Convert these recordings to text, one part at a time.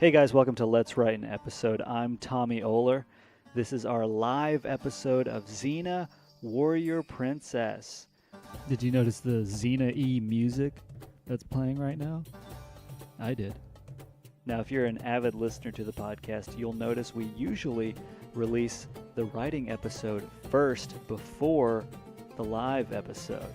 Hey guys, welcome to Let's Write an Episode. I'm Tommy Oler. This is our live episode of Xena, Warrior Princess. Did you notice the Xena E music that's playing right now? I did. Now, if you're an avid listener to the podcast, you'll notice we usually release the writing episode first before the live episode.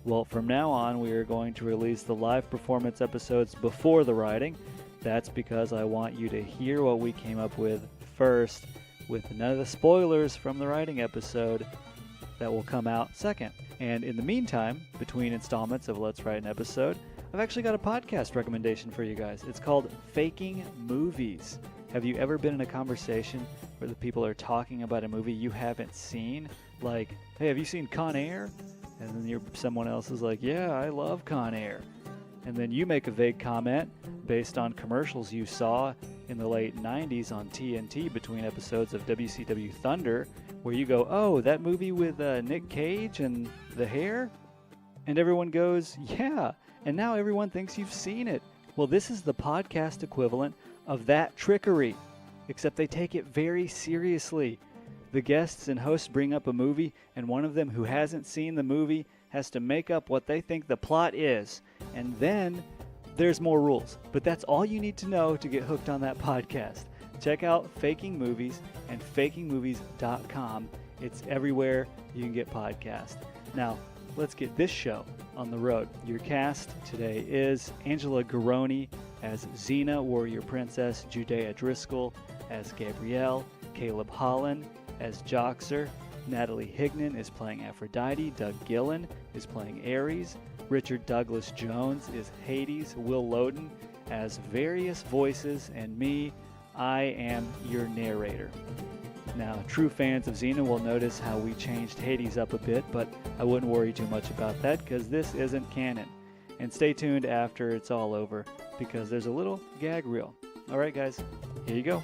Well, from now on, we are going to release the live performance episodes before the writing. That's because I want you to hear what we came up with first, with none of the spoilers from the writing episode that will come out second. And in the meantime, between installments of Let's Write an Episode, I've actually got a podcast recommendation for you guys. It's called Faking Movies. Have you ever been in a conversation where the people are talking about a movie you haven't seen? Like, hey, have you seen Con Air? And then someone else is like, yeah, I love Con Air. And then you make a vague comment based on commercials you saw in the late 90s on TNT between episodes of WCW Thunder, where you go, oh, that movie with Nick Cage and the hair? And everyone goes, yeah, and now everyone thinks you've seen it. Well, this is the podcast equivalent of that trickery, except they take it very seriously. The guests and hosts bring up a movie, and one of them who hasn't seen the movie has to make up what they think the plot is. And then there's more rules. But that's all you need to know to get hooked on that podcast. Check out Faking Movies and fakingmovies.com. It's everywhere you can get podcasts. Now, let's get this show on the road. Your cast today is Angela Garrone as Xena, Warrior Princess, Judaea Driscoll as Gabrielle, Caleb Holland as Joxer, Natalie Higdon is playing Aphrodite, Doug Gillon is playing Ares, Richard Douglas Jones is Hades, Will Loden as various voices, and me, I am your narrator. Now, true fans of Xena will notice how we changed Hades up a bit, but I wouldn't worry too much about that because this isn't canon. And stay tuned after it's all over because there's a little gag reel. All right, guys, here you go.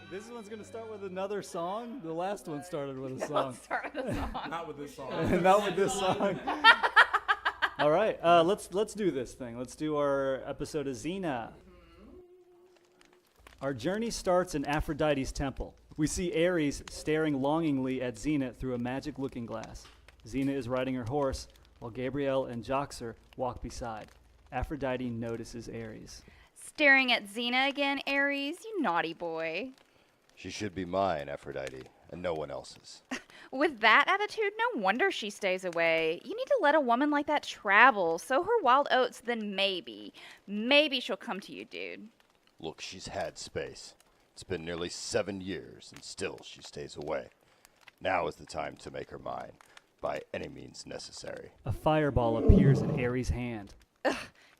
This one's going to start with another song? The last one started with a song. Start with a song. Not with this song. Not with this song. All right, let's do this thing. Let's do our episode of Xena. Our journey starts in Aphrodite's temple. We see Ares staring longingly at Xena through a magic looking glass. Xena is riding her horse, while Gabrielle and Joxer walk beside. Aphrodite notices Ares. Staring at Xena again, Ares, you naughty boy. She should be mine, Aphrodite, and no one else's. With that attitude, no wonder she stays away. You need to let a woman like that travel, sow her wild oats, then maybe she'll come to you, dude. Look, she's had space. It's been nearly 7 years, and still she stays away. Now is the time to make her mine, by any means necessary. A fireball appears in Ares' hand.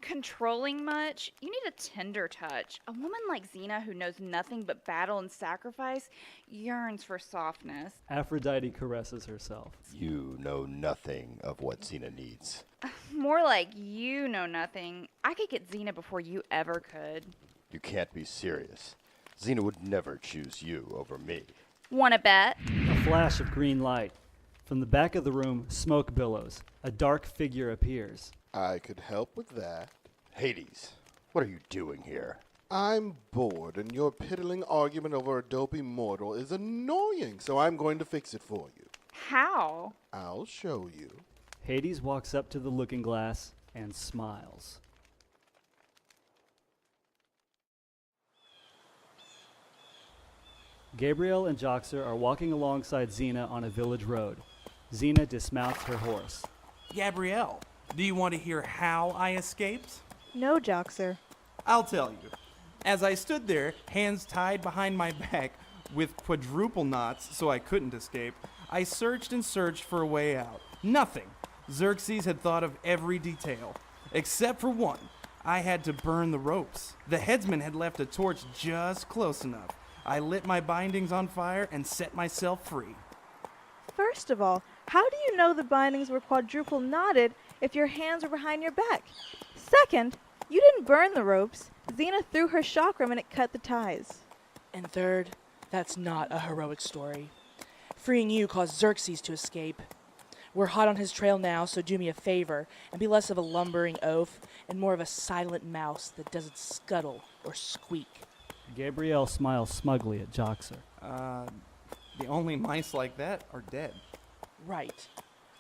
Controlling much? You need a tender touch. A woman like Xena, who knows nothing but battle and sacrifice, yearns for softness. Aphrodite caresses herself. You know nothing of what Xena needs. More like you know nothing. I could get Xena before you ever could. You can't be serious. Xena would never choose you over me. Wanna bet? A flash of green light. From the back of the room, smoke billows. A dark figure appears. I could help with that. Hades, what are you doing here? I'm bored, and your piddling argument over a dopey mortal is annoying, so I'm going to fix it for you. How? I'll show you. Hades walks up to the looking glass and smiles. Gabrielle and Joxer are walking alongside Xena on a village road. Xena dismounts her horse. Gabrielle, do you want to hear how I escaped? No, Joxer. I'll tell you. As I stood there, hands tied behind my back with quadruple knots so I couldn't escape, I searched and searched for a way out. Nothing. Xerxes had thought of every detail. Except for one. I had to burn the ropes. The headsman had left a torch just close enough. I lit my bindings on fire and set myself free. First of all, how do you know the bindings were quadruple knotted if your hands were behind your back? Second, you didn't burn the ropes. Xena threw her chakram and it cut the ties. And third, that's not a heroic story. Freeing you caused Xerxes to escape. We're hot on his trail now, so do me a favor and be less of a lumbering oaf and more of a silent mouse that doesn't scuttle or squeak. Gabrielle smiles smugly at Joxer. The only mice like that are dead. Right.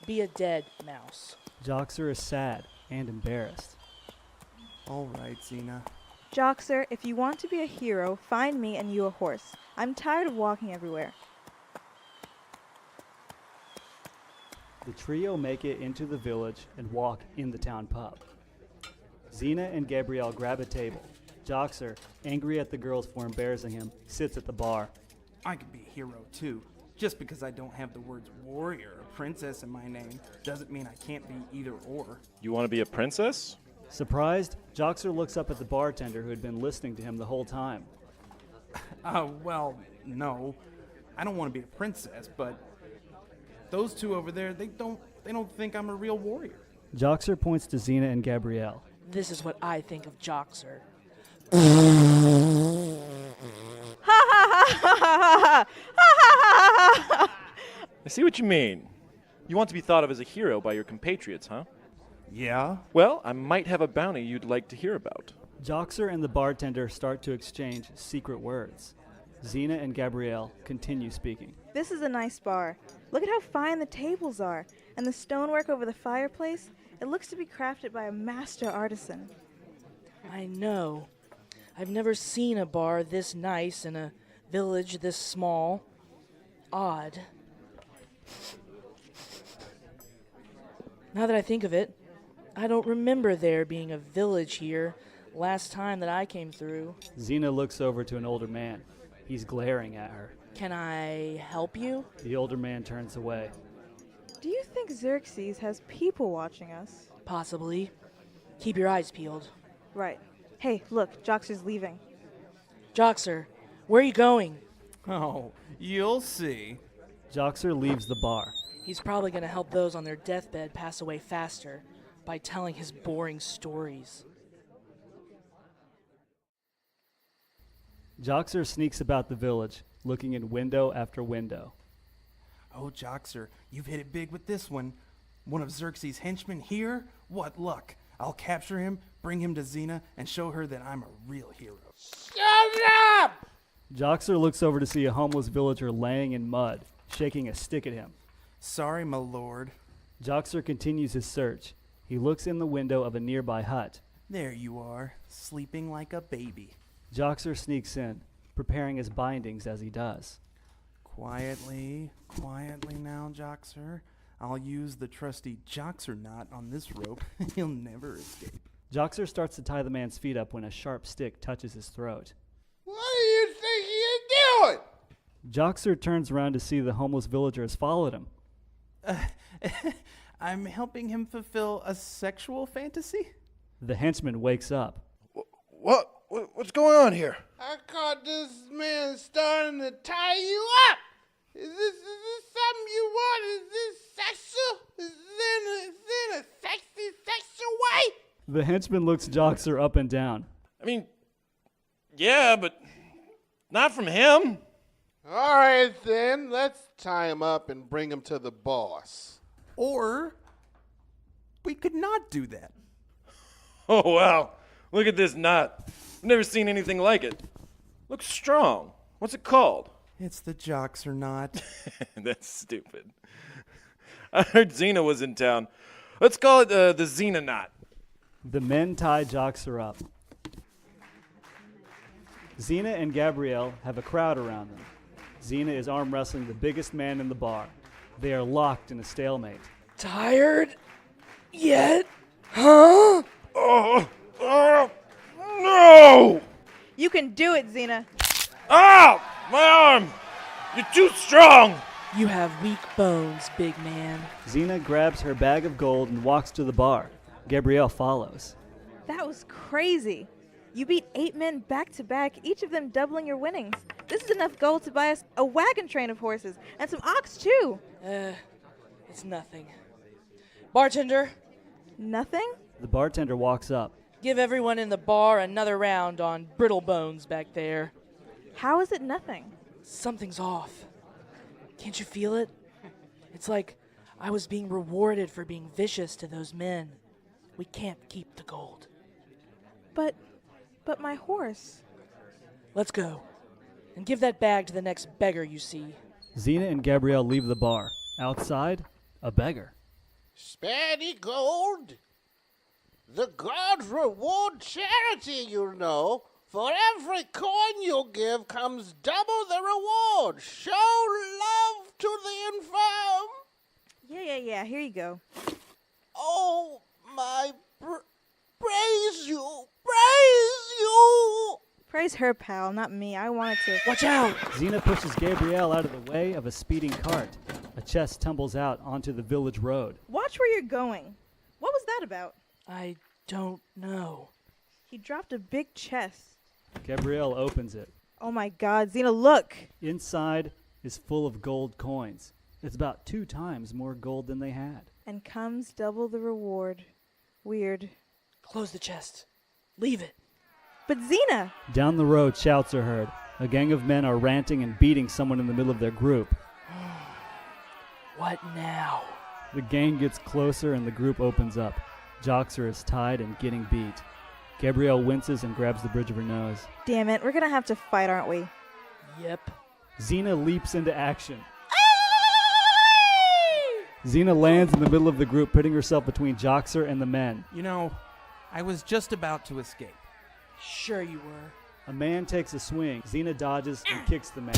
Be a dead mouse. Joxer is sad and embarrassed. All right, Xena. Joxer, if you want to be a hero, find me and you a horse. I'm tired of walking everywhere. The trio make it into the village and walk in the town pub. Xena and Gabrielle grab a table. Joxer, angry at the girls for embarrassing him, sits at the bar. I could be a hero too. Just because I don't have the words warrior or princess in my name doesn't mean I can't be either or. You want to be a princess? Surprised, Joxer looks up at the bartender who had been listening to him the whole time. Well, no. I don't want to be a princess, but those two over there, they don't think I'm a real warrior. Joxer points to Xena and Gabrielle. This is what I think of Joxer. I see what you mean. You want to be thought of as a hero by your compatriots, huh? Yeah? Well, I might have a bounty you'd like to hear about. Joxer and the bartender start to exchange secret words. Xena and Gabrielle continue speaking. This is a nice bar. Look at how fine the tables are, and the stonework over the fireplace. It looks to be crafted by a master artisan. I know. I've never seen a bar this nice in a village this small. Odd. Now that I think of it, I don't remember there being a village here last time that I came through. Xena looks over to an older man. He's glaring at her. Can I help you? The older man turns away. Do you think Xerxes has people watching us? Possibly. Keep your eyes peeled. Right. Hey, look, Joxer's leaving. Joxer, where are you going? Oh, you'll see. Joxer leaves the bar. He's probably going to help those on their deathbed pass away faster by telling his boring stories. Joxer sneaks about the village, looking in window after window. Oh, Joxer, you've hit it big with this one. One of Xerxes' henchmen here? What luck. I'll capture him, bring him to Xena, and show her that I'm a real hero. Shut up! Joxer looks over to see a homeless villager laying in mud, shaking a stick at him. Sorry, my lord. Joxer continues his search. He looks in the window of a nearby hut. There you are, sleeping like a baby. Joxer sneaks in, preparing his bindings as he does. Quietly now, Joxer. I'll use the trusty Joxer knot on this rope. He'll never escape. Joxer starts to tie the man's feet up when a sharp stick touches his throat. What do you think you're doing? Joxer turns around to see the homeless villager has followed him. I'm helping him fulfill a sexual fantasy? The henchman wakes up. What's going on here? I caught this man starting to tie you up. Is this something you want? Is this sexual? Is it in a sexy sexual way? The henchman looks Joxer up and down. I mean, yeah, but not from him. All right, then. Let's tie him up and bring him to the boss. Or we could not do that. Oh, wow. Look at this knot. I've never seen anything like it. Looks strong. What's it called? It's the Joxer knot. That's stupid. I heard Xena was in town. Let's call it the Xena knot. The men tie Joxer up. Xena and Gabrielle have a crowd around them. Xena is arm wrestling the biggest man in the bar. They are locked in a stalemate. Tired? Yet? Huh? No! You can do it, Xena. Ow! My arm! You're too strong! You have weak bones, big man. Xena grabs her bag of gold and walks to the bar. Gabrielle follows. That was crazy. You beat 8 men back to back, each of them doubling your winnings. This is enough gold to buy us a wagon train of horses and some ox too. It's nothing. Bartender, Nothing? The bartender walks up. give everyone in the bar another round on brittle bones back there. How is it nothing? Something's off. Can't you feel it? It's like I was being rewarded for being vicious to those men. We can't keep the gold. But my horse. Let's go. And give that bag to the next beggar you see. Xena and Gabrielle leave the bar. Outside, a beggar. Spare the gold. The gods reward charity, you know. For every coin you give comes double the reward. Show love to the infirm. Yeah, here you go. Oh, my praise you, praise you. Praise her, pal, not me. I wanted to. Watch out! Xena pushes Gabrielle out of the way of a speeding cart. A chest tumbles out onto the village road. Watch where you're going. What was that about? I don't know. He dropped a big chest. Gabrielle opens it. Oh my god, Xena, look! Inside is full of gold coins. It's about 2 times more gold than they had. And comes double the reward. Weird. Close the chest. Leave it. But Xena! Down the road, shouts are heard. A gang of men are ranting and beating someone in the middle of their group. What now? The gang gets closer and the group opens up. Joxer is tied and getting beat. Gabrielle winces and grabs the bridge of her nose. Damn it, we're gonna have to fight, aren't we? Yep. Xena leaps into action. Xena lands in the middle of the group, putting herself between Joxer and the men. You know, I was just about to escape. Sure you were. A man takes a swing. Xena dodges and kicks the man.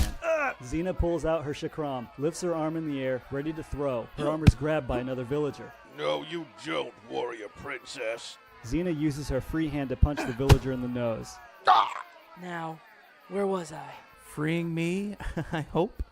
Xena pulls out her chakram, lifts her arm in the air, ready to throw. Her arm is grabbed by another villager. No, you don't, warrior princess. Xena uses her free hand to punch the villager in the nose. Now, where was I? Freeing me, I hope.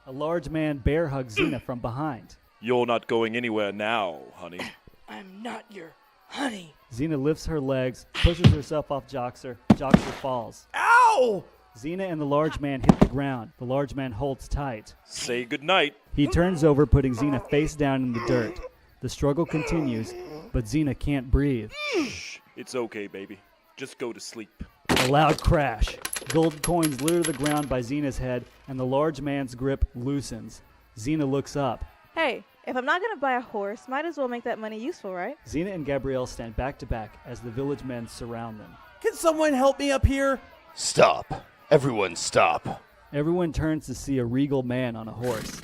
A large man bear hugs Xena from behind. You're not going anywhere now, honey. I'm not your honey. Xena lifts her legs, pushes herself off Joxer. Joxer falls. Ow! Xena and the large man hit the ground. The large man holds tight. Say goodnight. He turns over, putting Xena face down in the dirt. The struggle continues, but Xena can't breathe. Shh. It's okay, baby. Just go to sleep. A loud crash. Gold coins litter the ground by Xena's head, and the large man's grip loosens. Xena looks up. Hey, if I'm not gonna buy a horse, might as well make that money useful, right? Xena and Gabrielle stand back to back as the village men surround them. Can someone help me up here? Stop. Everyone stop. Everyone turns to see a regal man on a horse.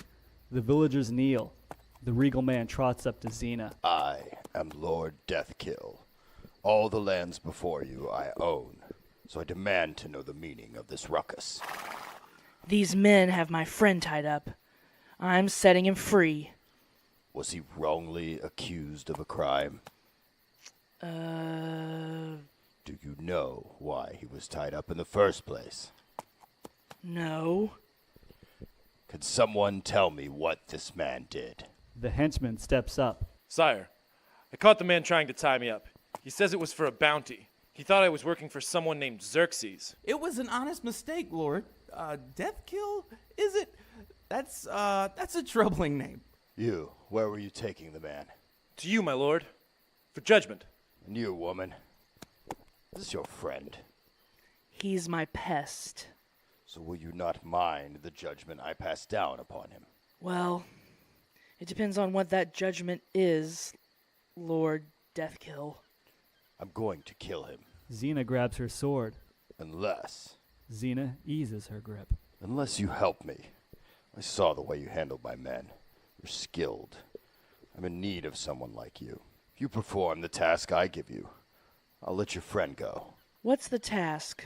The villagers kneel. The regal man trots up to Xena. I am Lord Deathkill. All the lands before you I own, so I demand to know the meaning of this ruckus. These men have my friend tied up. I'm setting him free. Was he wrongly accused of a crime? Do you know why he was tied up in the first place? No. Could someone tell me what this man did? The henchman steps up. Sire, I caught the man trying to tie me up. He says it was for a bounty. He thought I was working for someone named Xerxes. It was an honest mistake, Lord. Deathkill? Is it? That's a troubling name. You, where were you taking the man? To you, my lord, for judgment. And you, woman, is this your friend? He's my pest. So will you not mind the judgment I pass down upon him? Well, it depends on what that judgment is, Lord Deathkill. I'm going to kill him. Xena grabs her sword. Unless Xena eases her grip. you help me. I saw the way you handled my men. You're skilled. I'm in need of someone like you. If you perform the task I give you, I'll let your friend go. What's the task?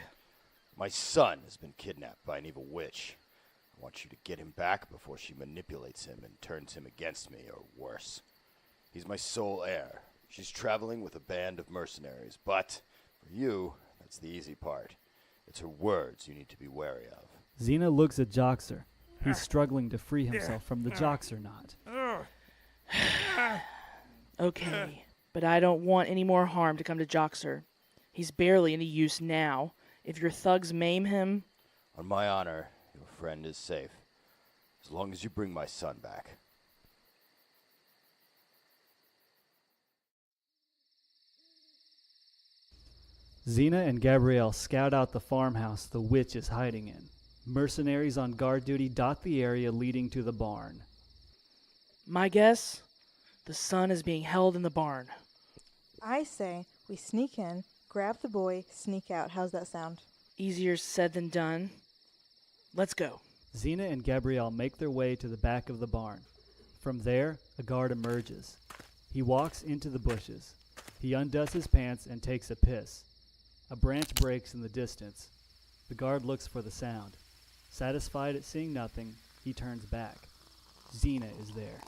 My son has been kidnapped by an evil witch. I want you to get him back before she manipulates him and turns him against me, or worse. He's my sole heir. She's traveling with a band of mercenaries, but for you, that's the easy part. It's her words you need to be wary of. Xena looks at Joxer. He's struggling to free himself from the Joxer knot. Okay, but I don't want any more harm to come to Joxer. He's barely any use now. If your thugs maim him... On my honor, your friend is safe, as long as you bring my son back. Xena and Gabrielle scout out the farmhouse the witch is hiding in. Mercenaries on guard duty dot the area leading to the barn. My guess? The son is being held in the barn. I say we sneak in, grab the boy, sneak out. How's that sound? Easier said than done. Let's go. Xena and Gabrielle make their way to the back of the barn. From there, a guard emerges. He walks into the bushes. He undoes his pants and takes a piss. A branch breaks in the distance. The guard looks for the sound. Satisfied at seeing nothing, he turns back. Xena is there.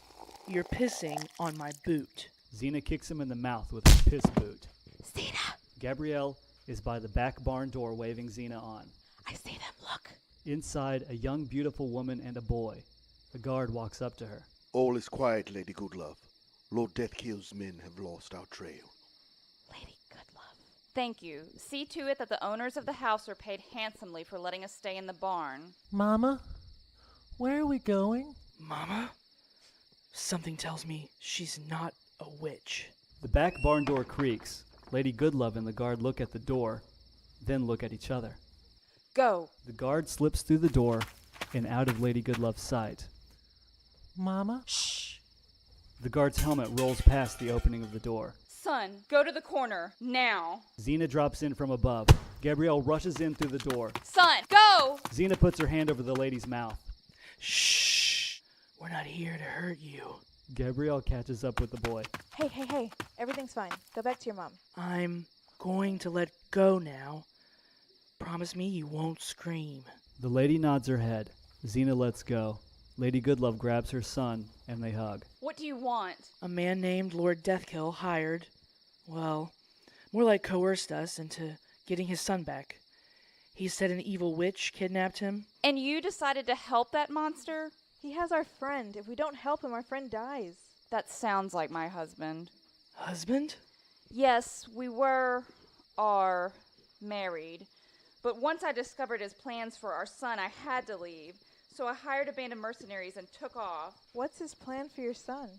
You're pissing on my boot. Xena kicks him in the mouth with her piss boot. Xena! Gabrielle is by the back barn door waving Xena on. I see them, look. Inside, a young, beautiful woman and a boy. A guard walks up to her. All is quiet, Lady Goodlove. Lord Deathkill's men have lost our trail. Lady Goodlove. Thank you. See to it that the owners of the house are paid handsomely for letting us stay in the barn. Mama, where are we going? Mama? Something tells me she's not a witch. The back barn door creaks. Lady Goodlove and the guard look at the door, then look at each other. Go. The guard slips through the door and out of Lady Goodlove's sight. Mama? Shh! The guard's helmet rolls past the opening of the door. Son, go to the corner, now. Xena drops in from above. Gabrielle rushes in through the door. Son, go! Xena puts her hand over the lady's mouth. Shh! We're not here to hurt you. Gabrielle catches up with the boy. Hey. Everything's fine. Go back to your mom. I'm going to let go now. Promise me you won't scream. The lady nods her head. Xena lets go. Lady Goodlove grabs her son, and they hug. What do you want? A man named Lord Deathkill hired, well, more like coerced us into getting his son back. He said an evil witch kidnapped him. And you decided to help that monster? He has our friend. If we don't help him, our friend dies. That sounds like my husband. Husband? Yes, we are married. But once I discovered his plans for our son, I had to leave. So I hired a band of mercenaries and took off. What's his plan for your son?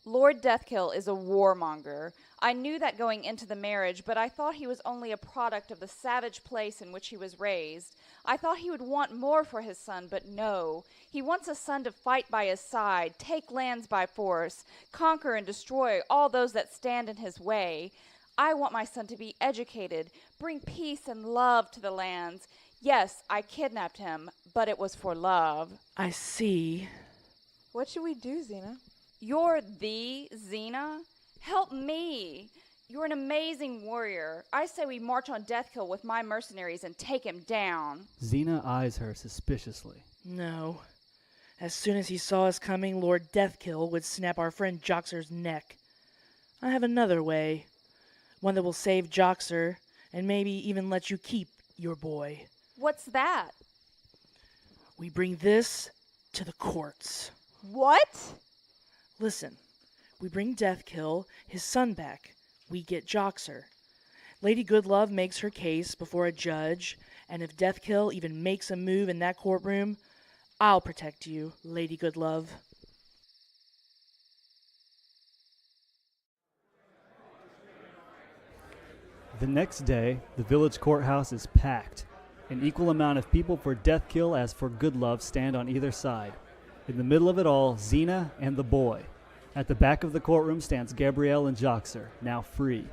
Lord Deathkill is a warmonger. I knew that going into the marriage, but I thought he was only a product of the savage place in which he was raised. I thought he would want more for his son, but no. He wants a son to fight by his side, take lands by force, conquer and destroy all those that stand in his way. I want my son to be educated, bring peace and love to the lands. Yes, I kidnapped him, but it was for love. I see. What should we do, Xena? You're the Xena? Help me. You're an amazing warrior. I say we march on Deathkill with my mercenaries and take him down. Xena eyes her suspiciously. No. As soon as he saw us coming, Lord Deathkill would snap our friend Joxer's neck. I have another way. One that will save Joxer and maybe even let you keep your boy. What's that? We bring this to the courts. What? Listen, we bring Deathkill, his son back. We get Joxer. Lady Goodlove makes her case before a judge, and if Deathkill even makes a move in that courtroom, I'll protect you, Lady Goodlove. The next day, the village courthouse is packed. An equal amount of people for Deathkill as for Goodlove stand on either side. In the middle of it all, Xena and the boy. At the back of the courtroom stands Gabrielle and Joxer, now free.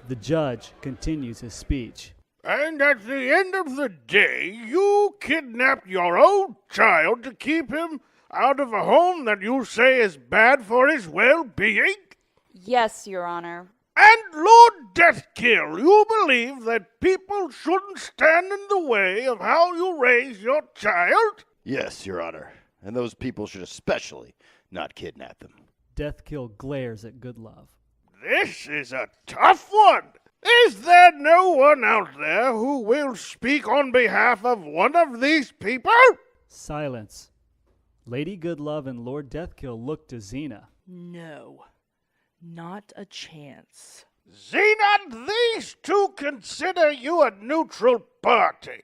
The judge continues his speech. And at the end of the day, you kidnapped your own child to keep him out of a home that you say is bad for his well-being? Yes, Your Honor. And Lord Deathkill, you believe that people shouldn't stand in the way of how you raise your child? Yes, Your Honor. And those people should especially not kidnap them. Deathkill glares at Goodlove. This is a tough one. Is there no one out there who will speak on behalf of one of these people? Silence. Lady Goodlove and Lord Deathkill look to Xena. No, not a chance. Xena, these two consider you a neutral party.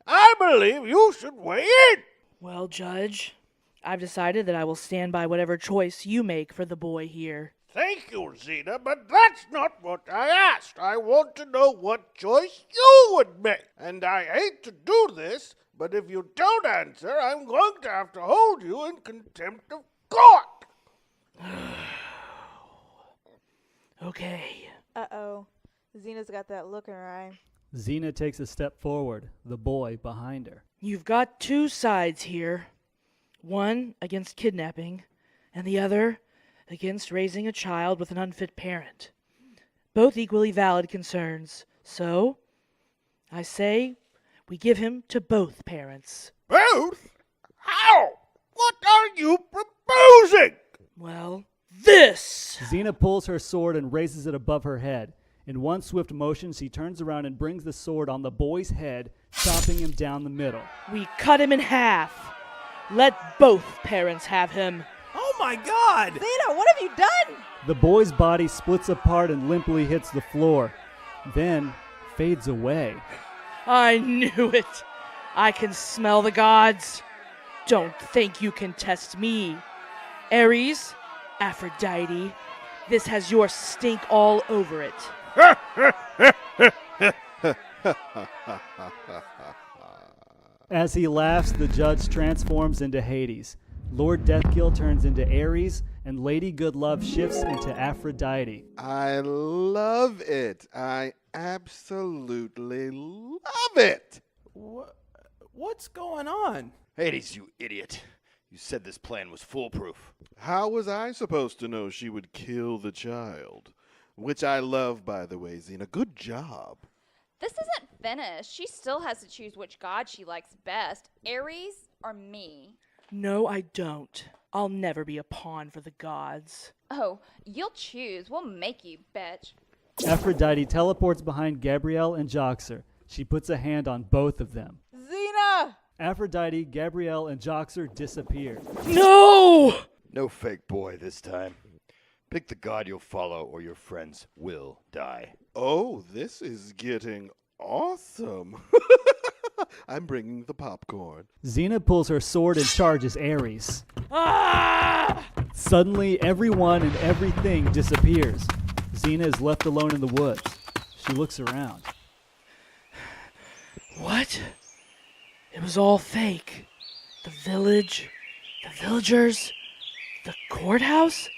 I believe you should weigh in. Well, Judge, I've decided that I will stand by whatever choice you make for the boy here. Thank you, Xena, but that's not what I asked. I want to know what choice you would make. And I hate to do this, but if you don't answer, I'm going to have to hold you in contempt of court. Okay. Uh-oh. Xena's got that look in her eye. Xena takes a step forward, the boy behind her. You've got two sides here. One against kidnapping, and the other against raising a child with an unfit parent. Both equally valid concerns. So, I say we give him to both parents. Both? How? What are you proposing? Well, this! Xena pulls her sword and raises it above her head. In one swift motion, she turns around and brings the sword on the boy's head, chopping him down the middle. We cut him in half. Let both parents have him. Oh my God! Xena, what have you done? The boy's body splits apart and limply hits the floor, then fades away. I knew it. I can smell the gods. Don't think you can test me. Ares, Aphrodite, this has your stink all over it. As he laughs, the judge transforms into Hades. Lord Deathkill turns into Ares, and Lady Goodlove shifts into Aphrodite. I love it. I absolutely love it. What's going on? Hades, you idiot. You said this plan was foolproof. How was I supposed to know she would kill the child? Which I love, by the way, Xena. Good job. This isn't finished. She still has to choose which god she likes best, Ares or me. No, I don't. I'll never be a pawn for the gods. Oh, you'll choose. We'll make you, bitch. Aphrodite teleports behind Gabrielle and Joxer. She puts a hand on both of them. Xena! Aphrodite, Gabrielle, and Joxer disappear. No! No fake boy this time. Pick the god you'll follow or your friends will die. Oh, this is getting awesome. I'm bringing the popcorn. Xena pulls her sword and charges Ares. Ah! Suddenly, everyone and everything disappears. Xena is left alone in the woods. She looks around. What? It was all fake. The village, the villagers, the courthouse.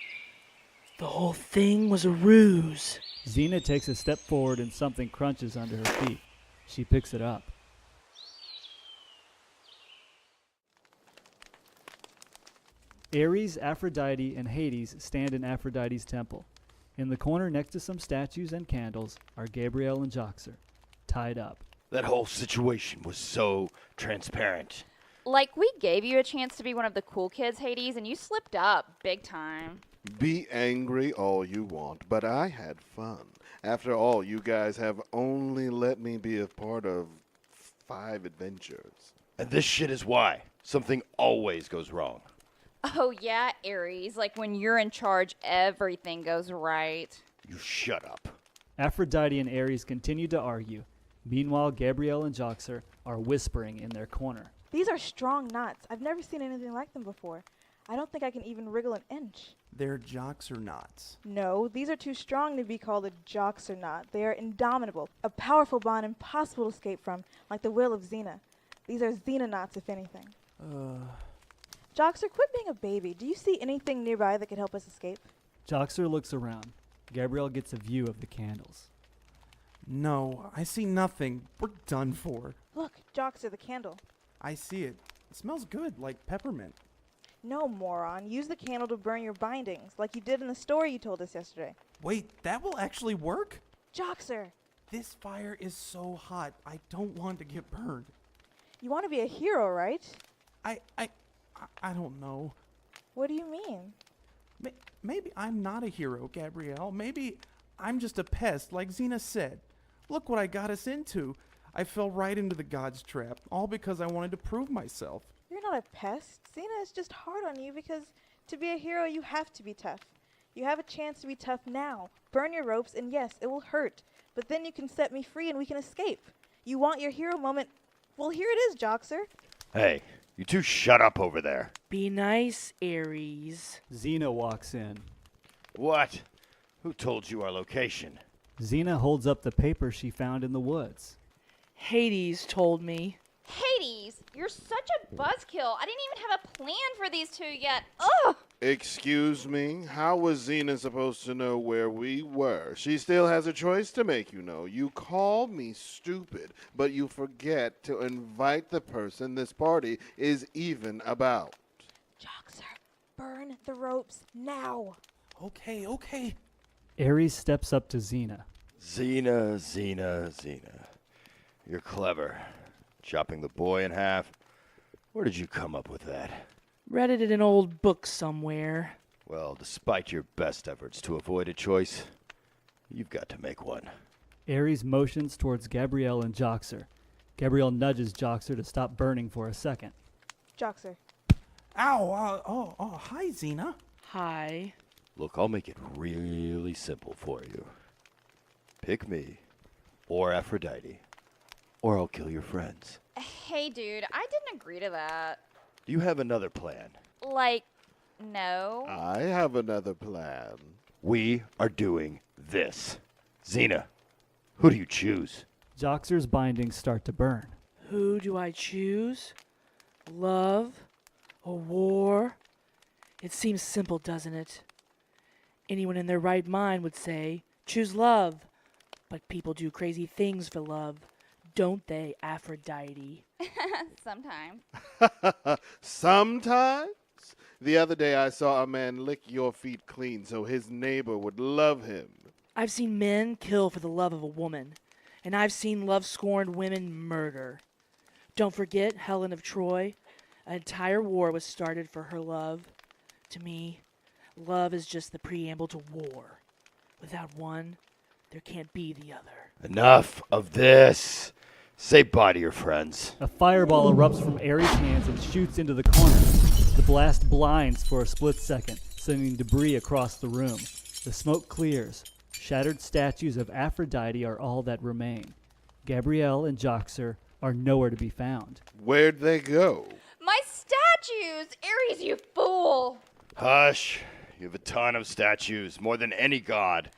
The whole thing was a ruse. Xena takes a step forward and something crunches under her feet. She picks it up. Ares, Aphrodite, and Hades stand in Aphrodite's temple. In the corner next to some statues and candles are Gabrielle and Joxer, tied up. That whole situation was so transparent. Like, we gave you a chance to be one of the cool kids, Hades, and you slipped up big time. Be angry all you want, but I had fun. After all, you guys have only let me be a part of 5 adventures. And this shit is why. Something always goes wrong. Oh, yeah, Ares. Like, when you're in charge, everything goes right. You shut up. Aphrodite and Ares continue to argue. Meanwhile, Gabrielle and Joxer are whispering in their corner. These are strong knots. I've never seen anything like them before. I don't think I can even wriggle an inch. They're Joxer knots. No, these are too strong to be called a Joxer knot. They are indomitable, a powerful bond impossible to escape from, like the will of Xena. These are Xena knots, if anything. Joxer, quit being a baby. Do you see anything nearby that could help us escape? Joxer looks around. Gabrielle gets a view of the candles. No, I see nothing. We're done for. Look, Joxer, the candle. I see it. It smells good, like peppermint. No, moron. Use the candle to burn your bindings, like you did in the story you told us yesterday. Wait, that will actually work? Joxer, This fire is so hot. I don't want to get burned. you want to be a hero, right? I don't know. What do you mean? Maybe I'm not a hero, Gabrielle. Maybe I'm just a pest, like Xena said. Look what I got us into. I fell right into the god's trap, all because I wanted to prove myself. You're not a pest. Xena is just hard on you because to be a hero, you have to be tough. You have a chance to be tough now. Burn your ropes, and yes, it will hurt. But then you can set me free and we can escape. You want your hero moment? Well, here it is, Joxer. Hey, you two shut up over there. Be nice, Ares. Xena walks in. What? Who told you our location? Xena holds up the paper she found in the woods. Hades told me. Hades, you're such a buzzkill. I didn't even have a plan for these two yet. Ugh! Excuse me? How was Xena supposed to know where we were? She still has a choice to make, you know. You call me stupid, but you forget to invite the person this party is even about. Joxer, burn the ropes now. Okay. Ares steps up to Xena. Xena. You're clever. Chopping the boy in half. Where did you come up with that? Read it in an old book somewhere. Well, despite your best efforts to avoid a choice, you've got to make one. Ares motions towards Gabrielle and Joxer. Gabrielle nudges Joxer to stop burning for a second. Joxer. Ow! Hi, Xena. Hi. Look, I'll make it really simple for you. Pick me, or Aphrodite, or I'll kill your friends. Hey, dude, I didn't agree to that. Do you have another plan? Like, no. I have another plan. We are doing this. Xena, who do you choose? Joxer's bindings start to burn. Who do I choose? Love? A war? It seems simple, doesn't it? Anyone in their right mind would say, choose love. But people do crazy things for love, don't they, Aphrodite? Sometimes. Sometimes? The other day I saw a man lick your feet clean so his neighbor would love him. I've seen men kill for the love of a woman, and I've seen love-scorned women murder. Don't forget Helen of Troy. An entire war was started for her love. To me, love is just the preamble to war. Without one, there can't be the other. Enough of this. Say bye to your friends. A fireball erupts from Ares' hands and shoots into the corner. The blast blinds for a split second, sending debris across the room. The smoke clears. Shattered statues of Aphrodite are all that remain. Gabrielle and Joxer are nowhere to be found. Where'd they go? My statues! Ares, you fool! Hush. You have a ton of statues, more than any god.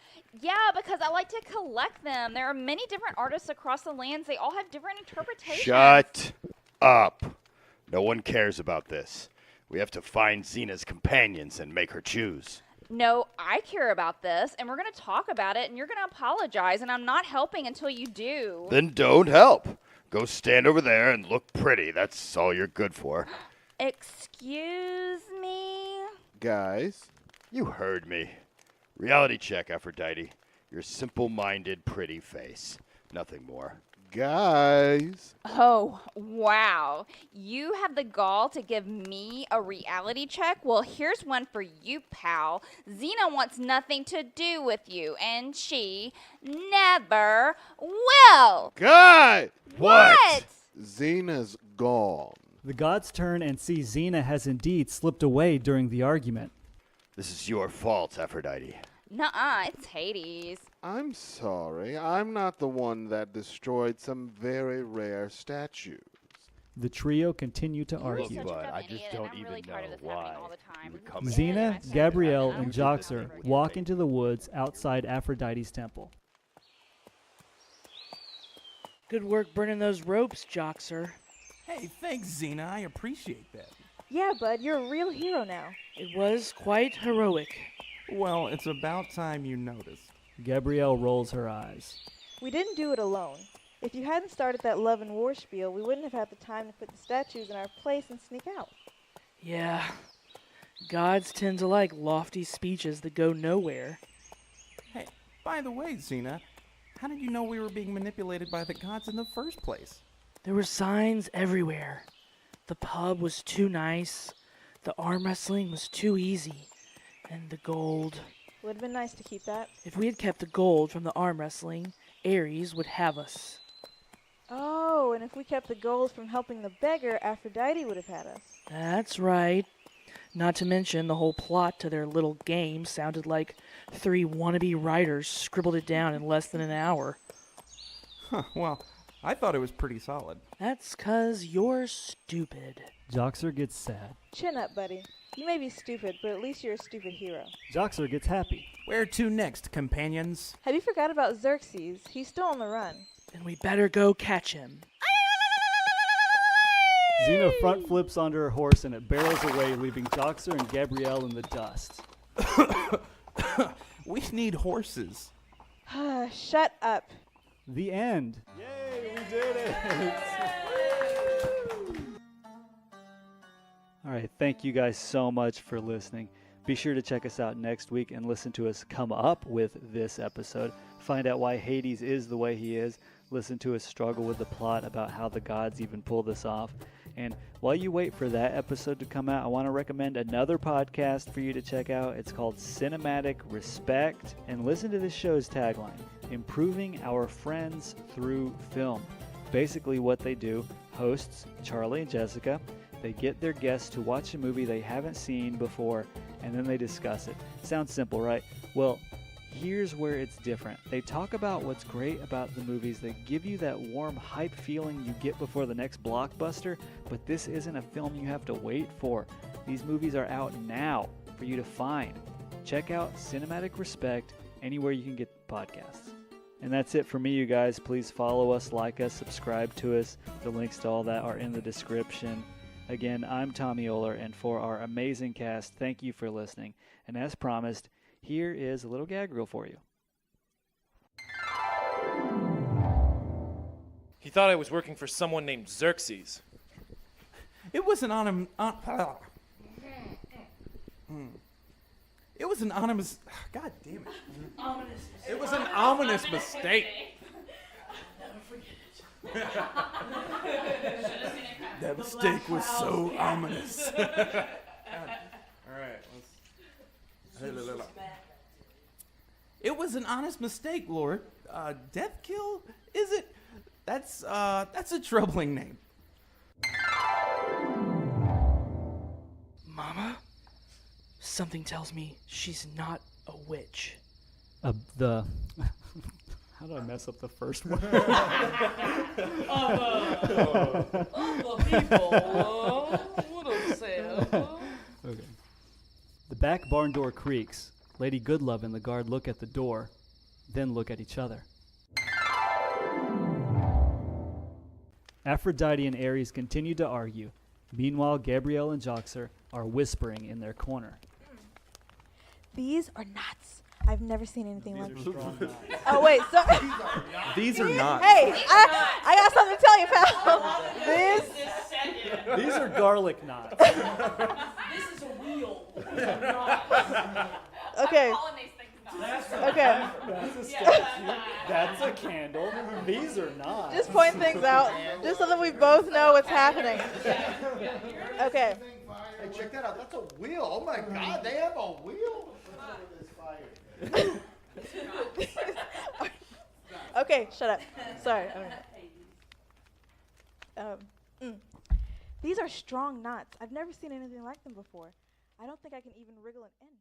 Yeah, because I like to collect them. There are many different artists across the lands. They all have different interpretations. Shut up. No one cares about this. We have to find Xena's companions and make her choose. No, I care about this, and we're going to talk about it, and you're going to apologize, and I'm not helping until you do. Then don't help. Go stand over there and look pretty. That's all you're good for. Excuse me? Guys? You heard me. Reality check, Aphrodite. Your simple-minded, pretty face. Nothing more. Guys? Oh, wow. You have the gall to give me a reality check? Well, here's one for you, pal. Xena wants nothing to do with you, and she never will. Guy! What? Xena's gone. The gods turn and see Xena has indeed slipped away during the argument. This is your fault, Aphrodite. Nuh-uh, it's Hades. I'm sorry. I'm not the one that destroyed some very rare statues. The trio continue to You're argue. such a dumb I just idiot, don't and I'm even really tired of know this happening why all the time. you would come Xena, Gabrielle, and Joxer walk into the woods outside Aphrodite's temple. Good work burning those ropes, Joxer. Hey, thanks, Xena. I appreciate that. Yeah, bud, you're a real hero now. It was quite heroic. Well, it's about time you noticed. Gabrielle rolls her eyes. We didn't do it alone. If you hadn't started that love and war spiel, we wouldn't have had the time to put the statues in our place and sneak out. Yeah. Gods tend to like lofty speeches that go nowhere. Hey, by the way, Xena, how did you know we were being manipulated by the gods in the first place? There were signs everywhere. The pub was too nice. The arm wrestling was too easy. And the gold. Would have been nice to keep that. If we had kept the gold from the arm wrestling, Ares would have us. Oh, and if we kept the gold from helping the beggar, Aphrodite would have had us. That's right. Not to mention the whole plot to their little game sounded like 3 wannabe writers scribbled it down in less than an hour. Huh, well, I thought it was pretty solid. That's 'cause you're stupid. Joxer gets sad. Chin up, buddy. You may be stupid, but at least you're a stupid hero. Joxer gets happy. Where to next, companions? Have you forgot about Xerxes? He's still on the run. Then we better go catch him. Xena front flips onto her horse and it barrels away, leaving Joxer and Gabrielle in the dust. We need horses. Shut up. The end. Yay, we did it! All right, thank you guys so much for listening. Be sure to check us out next week and listen to us come up with this episode. Find out why Hades is the way he is. Listen to us struggle with the plot about how the gods even pull this off. And while you wait for that episode to come out, I want to recommend another podcast for you to check out. It's called Cinematic Respect. And listen to this show's tagline, Improving Our Friends Through Film. Basically what they do, hosts Charlie and Jessica, they get their guests to watch a movie they haven't seen before, and then they discuss it. Sounds simple, right? Well, here's where it's different. They talk about what's great about the movies. They give you that warm, hype feeling you get before the next blockbuster, but this isn't a film you have to wait for. These movies are out now for you to find. Check out Cinematic Respect anywhere you can get podcasts. And that's it for me, you guys. Please follow us, like us, subscribe to us. The links to all that are in the description. Again, I'm Tommy Oler, and for our amazing cast, thank you for listening. And as promised, here is a little gag reel for you. He thought I was working for someone named Xerxes. It was an It was an ominous. God damn it! It was an ominous mistake. That mistake was so ominous. All right. It was an honest mistake, Lord. Deathkill? Is it? That's a troubling name. Mama? Something tells me she's not a witch. How do I mess up the first one? Of the people, what a sad. Okay. The back barn door creaks. Lady Goodlove and the guard look at the door, then look at each other. Aphrodite and Ares continue to argue. Meanwhile, Gabrielle and Joxer are whispering in their corner. These are nuts. I've never seen anything like this. Oh, wait. So These are not. Hey, I got something to tell you, pal. These are garlic knots. This is a wheel. Okay. Okay. That's a statue. That's a candle. These are not. Just point things out, just so that we both know what's happening. Okay. Hey, check that out. That's a wheel. Oh my God, they have a wheel. Okay, shut up. Sorry. These are strong knots. I've never seen anything like them before. I don't think I can even wriggle an inch.